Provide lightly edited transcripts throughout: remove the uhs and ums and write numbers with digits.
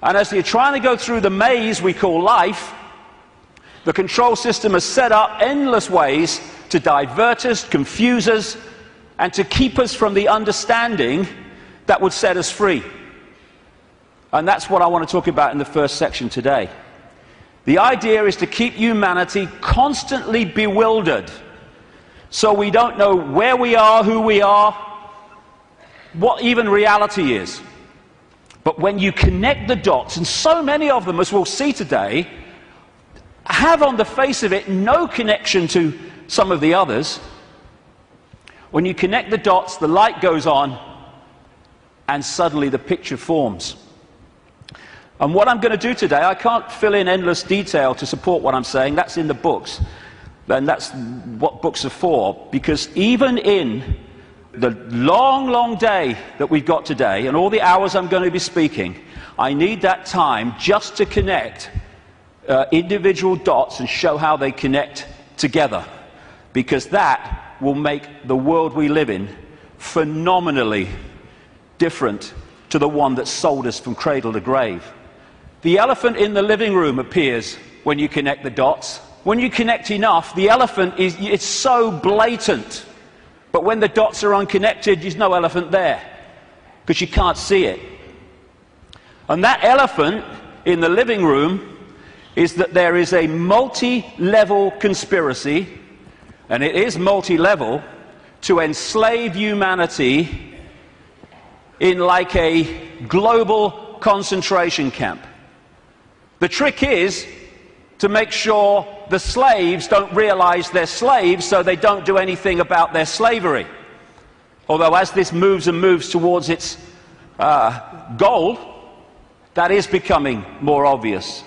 And as you're trying to go through the maze we call life, the control system has set up endless ways to divert us, confuse us, and to keep us from the understanding that would set us free. And that's what I want to talk about in the first section today. The idea is to keep humanity constantly bewildered, so we don't know where we are, who we are, what even reality is. But when you connect the dots, and so many of them, as we'll see today, have on the face of it no connection to some of the others, when you connect the dots, the light goes on, and suddenly the picture forms. And what I'm going to do today, I can't fill in endless detail to support what I'm saying. That's in the books. And that's what books are for. Because even in the long, long day that we've got today, and all the hours I'm going to be speaking, I need that time just to connect individual dots and show how they connect together. Because that will make the world we live in phenomenally different to the one that sold us from cradle to grave. The elephant in the living room appears when you connect the dots. When you connect enough, the elephant it's so blatant. But when the dots are unconnected, there's no elephant there, because you can't see it. And that elephant in the living room is that there is a multi-level conspiracy, and it is multi-level, to enslave humanity in like a global concentration camp. The trick is to make sure the slaves don't realize they're slaves, so they don't do anything about their slavery. Although as this moves and moves towards its goal, that is becoming more obvious.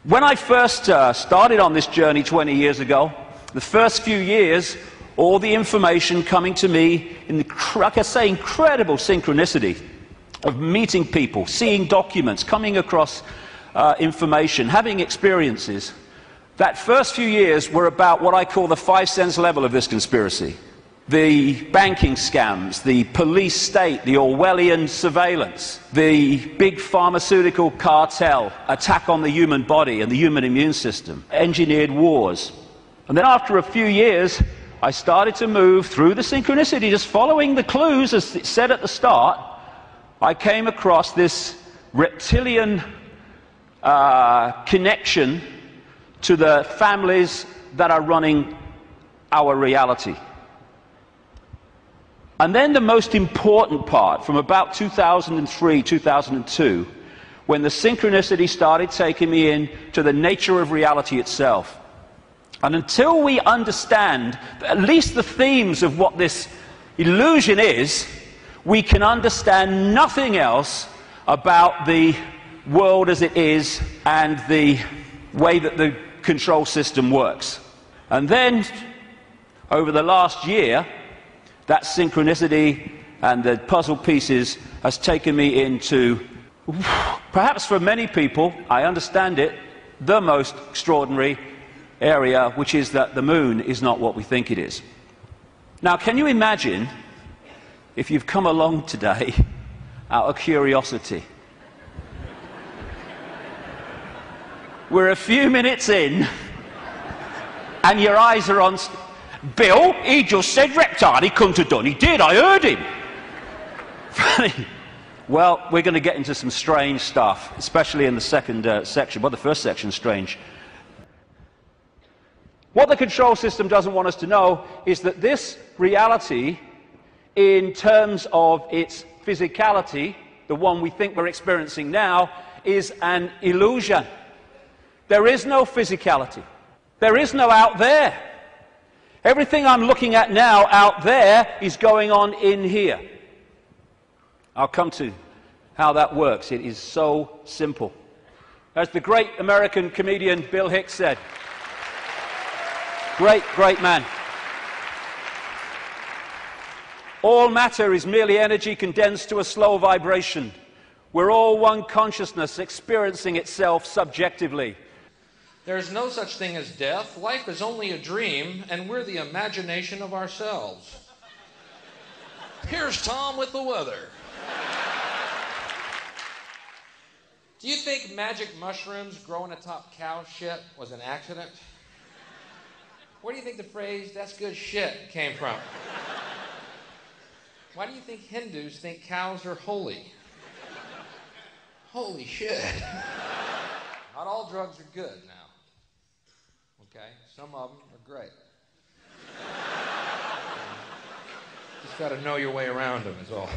When I first started on this journey 20 years ago, the first few years, all the information coming to me in the, like I say, incredible synchronicity of meeting people, seeing documents, coming across information, having experiences. That first few years were about what I call the 5 sense level of this conspiracy. The banking scams, the police state, the Orwellian surveillance, the big pharmaceutical cartel, attack on the human body and the human immune system, engineered wars. And then after a few years, I started to move through the synchronicity, just following the clues as it said at the start. I came across this reptilian connection to the families that are running our reality. And then the most important part, from about 2003, 2002, when the synchronicity started taking me in to the nature of reality itself. And until we understand at least the themes of what this illusion is, we can understand nothing else about the world as it is and the way that the control system works. And then, over the last year, that synchronicity and the puzzle pieces has taken me into, perhaps for many people, I understand it, the most extraordinary area, which is that the moon is not what we think it is. Now, can you imagine if you've come along today out of curiosity? We're a few minutes in, and your eyes are on Bill. He just said reptile. He couldn't have done. He did. I heard him. Funny. Well, we're going to get into some strange stuff, especially in the second section. Well, the first section's strange. What the control system doesn't want us to know is that this reality, in terms of its physicality, the one we think we're experiencing now, is an illusion. There is no physicality. There is no out there. Everything I'm looking at now out there is going on in here. I'll come to how that works. It is so simple. As the great American comedian Bill Hicks said, great, great man. All matter is merely energy condensed to a slow vibration. We're all one consciousness experiencing itself subjectively. There is no such thing as death. Life is only a dream, and we're the imagination of ourselves. Here's Tom with the weather. Do you think magic mushrooms growing atop cow shit was an accident? Where do you think the phrase, "that's good shit," came from? Why do you think Hindus think cows are holy? Holy shit. Not all drugs are good now. Okay? Some of them are great. Just got to know your way around them is all.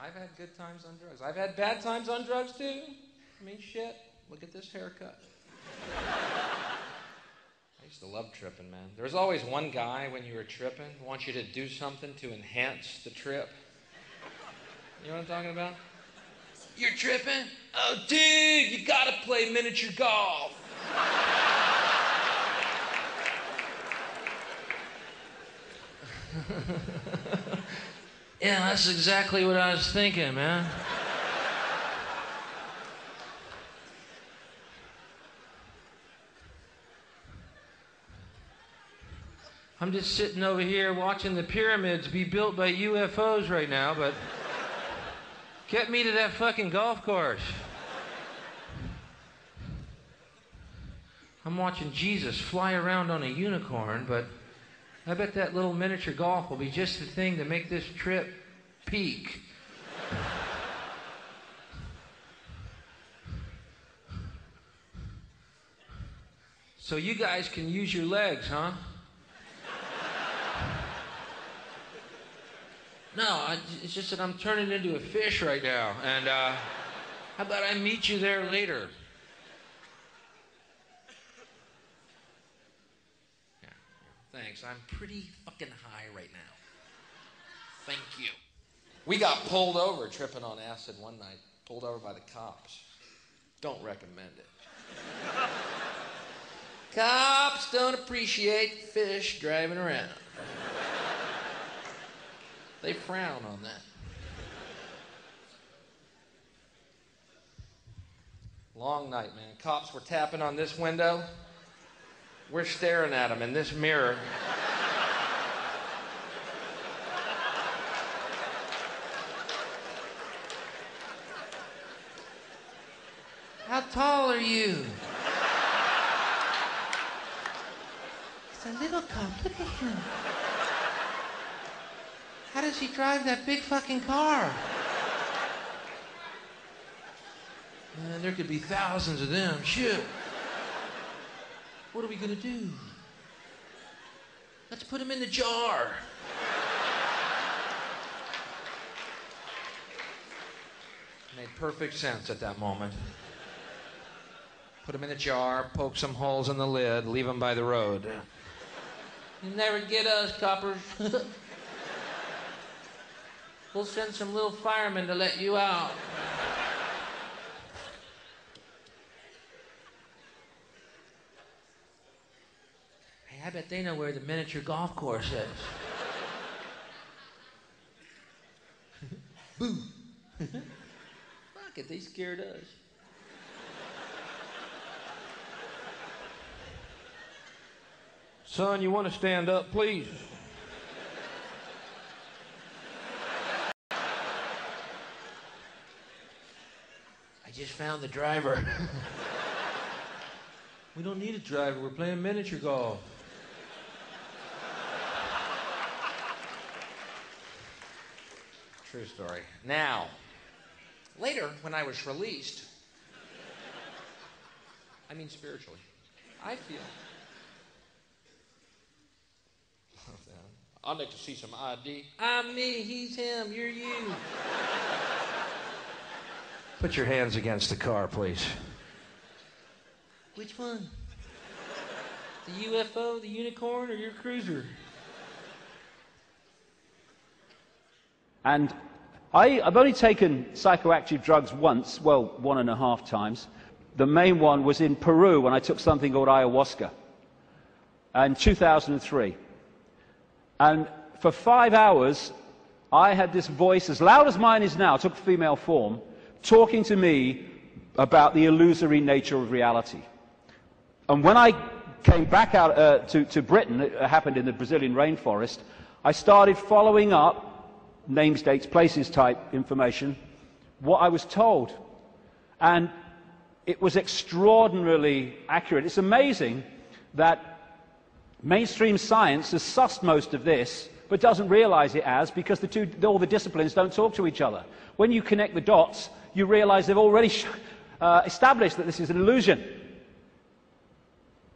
I've had good times on drugs. I've had bad times on drugs too. I mean, shit. Look at this haircut. I used to love tripping, man. There was always one guy when you were tripping who wants you to do something to enhance the trip. You know what I'm talking about? You're tripping? Oh, dude, you gotta play miniature golf. Yeah, that's exactly what I was thinking, man. I'm just sitting over here watching the pyramids be built by UFOs right now, but get me to that fucking golf course. I'm watching Jesus fly around on a unicorn, but I bet that little miniature golf will be just the thing to make this trip peak. So you guys can use your legs, huh? No, it's just that I'm turning into a fish right now, and how about I meet you there later? Thanks, I'm pretty fucking high right now. Thank you. We got pulled over tripping on acid one night. Pulled over by the cops. Don't recommend it. Cops don't appreciate fish driving around. They frown on that. Long night, man. Cops were tapping on this window. We're staring at them in this mirror. How tall are you? It's a little cop. Look at him. How does he drive that big fucking car? Man, there could be thousands of them. Shit. What are we gonna do? Let's put him in the jar. Made perfect sense at that moment. Put him in the jar, poke some holes in the lid, leave him by the road. You never get us, coppers. We'll send some little firemen to let you out. Hey, I bet they know where the miniature golf course is. Boo. Fuck it, they scared us. Son, you want to stand up, please? I just found the driver. We don't need a driver. We're playing miniature golf. True story. Now, later, when I was released, I mean spiritually, I feel... I'd like to see some ID. I'm me, he's him, you're you. Put your hands against the car, please. Which one? The UFO, the unicorn, or your cruiser? And I've only taken psychoactive drugs once, well, 1.5 times. The main one was in Peru when I took something called ayahuasca in 2003. And for 5 hours, I had this voice, as loud as mine is now, took female form, talking to me about the illusory nature of reality. And when I came back out to Britain, it happened in the Brazilian rainforest, I started following up names, dates, places type information, what I was told. And it was extraordinarily accurate. It's amazing that mainstream science has sussed most of this, but doesn't realize it as, because all the disciplines don't talk to each other. When you connect the dots, you realize they've already established that this is an illusion.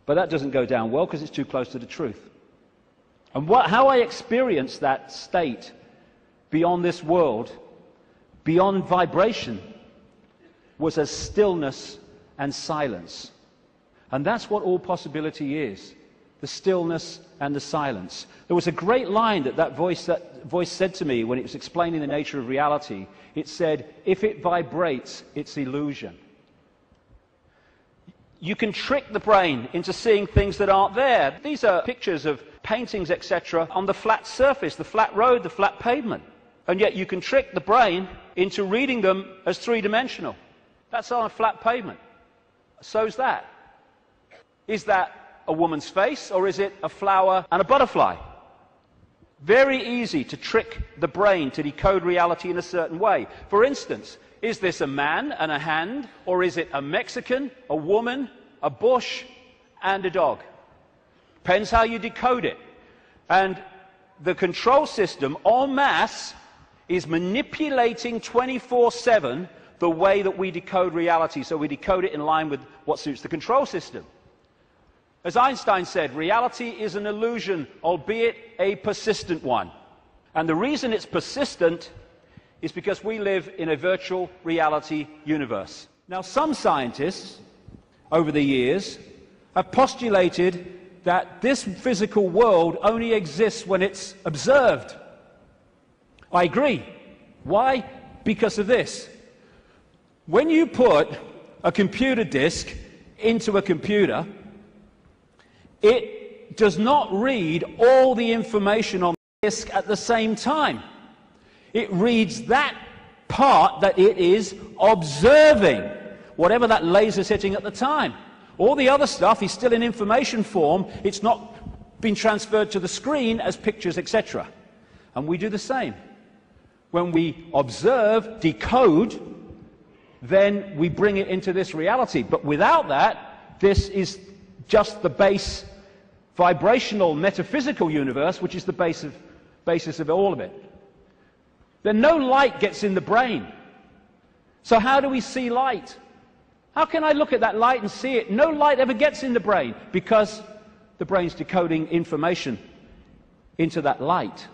But that doesn't go down well because it's too close to the truth. And how I experienced that state beyond this world, beyond vibration, was as stillness and silence. And that's what all possibility is, the stillness and the silence. There was a great line that voice said to me when it was explaining the nature of reality. It said, if it vibrates, it's illusion. You can trick the brain into seeing things that aren't there. These are pictures of paintings, etc., on the flat surface, the flat road, the flat pavement. And yet you can trick the brain into reading them as three-dimensional. That's on a flat pavement. So's that. Is that a woman's face, or is it a flower and a butterfly? Very easy to trick the brain to decode reality in a certain way. For instance, is this a man and a hand, or is it a Mexican, a woman, a bush, and a dog? Depends how you decode it. And the control system, en masse, is manipulating 24/7 the way that we decode reality. So we decode it in line with what suits the control system. As Einstein said, reality is an illusion, albeit a persistent one. And the reason it's persistent is because we live in a virtual reality universe. Now, some scientists, over the years, have postulated that this physical world only exists when it's observed. I agree. Why? Because of this. When you put a computer disk into a computer, it does not read all the information on the disk at the same time. It reads that part that it is observing, whatever that laser's hitting at the time. All the other stuff is still in information form. It's not been transferred to the screen as pictures, etc. And we do the same. When we observe, decode, then we bring it into this reality. But without that, this is just the base vibrational metaphysical universe, which is the basis of all of it. Then no light gets in the brain. So how do we see light? How can I look at that light and see it? No light ever gets in the brain because the brain's decoding information into that light.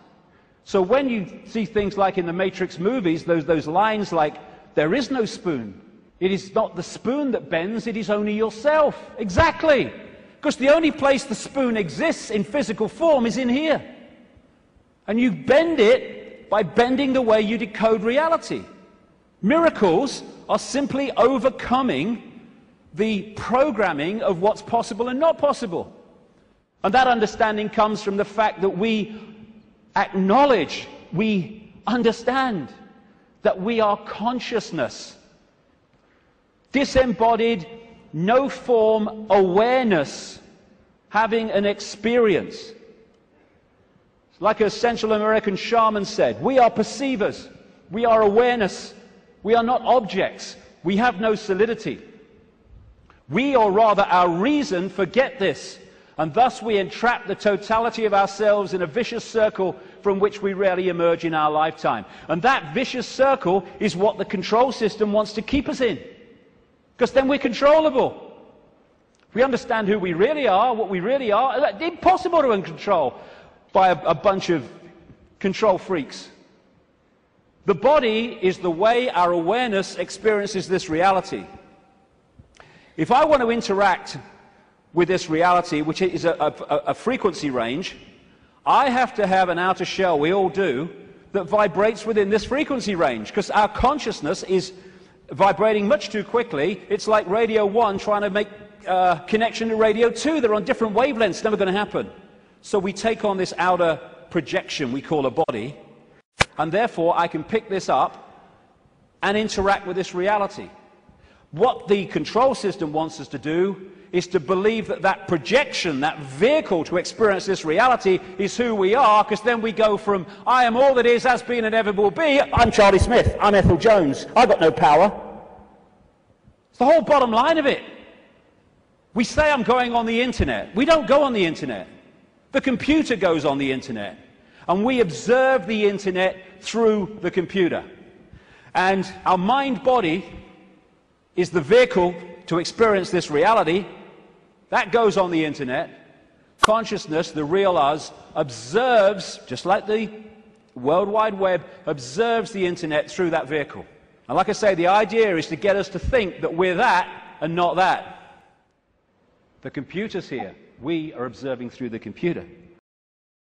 So when you see things like in the Matrix movies, those lines like, there is no spoon. It is not the spoon that bends, it is only yourself. Exactly. Because the only place the spoon exists in physical form is in here. And you bend it by bending the way you decode reality. Miracles are simply overcoming the programming of what's possible and not possible. And that understanding comes from the fact that we acknowledge, we understand that we are consciousness. Disembodied, no form awareness, having an experience. Like a Central American shaman said, we are perceivers, we are awareness, we are not objects, we have no solidity. We, or rather our reason, forget this, and thus we entrap the totality of ourselves in a vicious circle from which we rarely emerge in our lifetime. And that vicious circle is what the control system wants to keep us in, because then we're controllable. If we understand who we really are, what we really are, it's impossible to control by a bunch of control freaks. The body is the way our awareness experiences this reality. If I want to interact with this reality, which is a frequency range, I have to have an outer shell, we all do, that vibrates within this frequency range, because our consciousness is vibrating much too quickly. It's like Radio 1 trying to make connection to Radio 2. They're on different wavelengths, never going to happen. So we take on this outer projection we call a body, and therefore I can pick this up and interact with this reality. What the control system wants us to do is to believe that that projection, that vehicle to experience this reality, is who we are, because then we go from, I am all that is, has been, and ever will be, I'm Charlie Smith, I'm Ethel Jones, I've got no power. It's the whole bottom line of it. We say I'm going on the internet. We don't go on the internet. The computer goes on the internet. And we observe the internet through the computer. And our mind-body is the vehicle to experience this reality. That goes on the internet. Consciousness, the real us, observes, just like the World Wide Web, observes the internet through that vehicle. And like I say, the idea is to get us to think that we're that and not that. The computer's here. We are observing through the computer.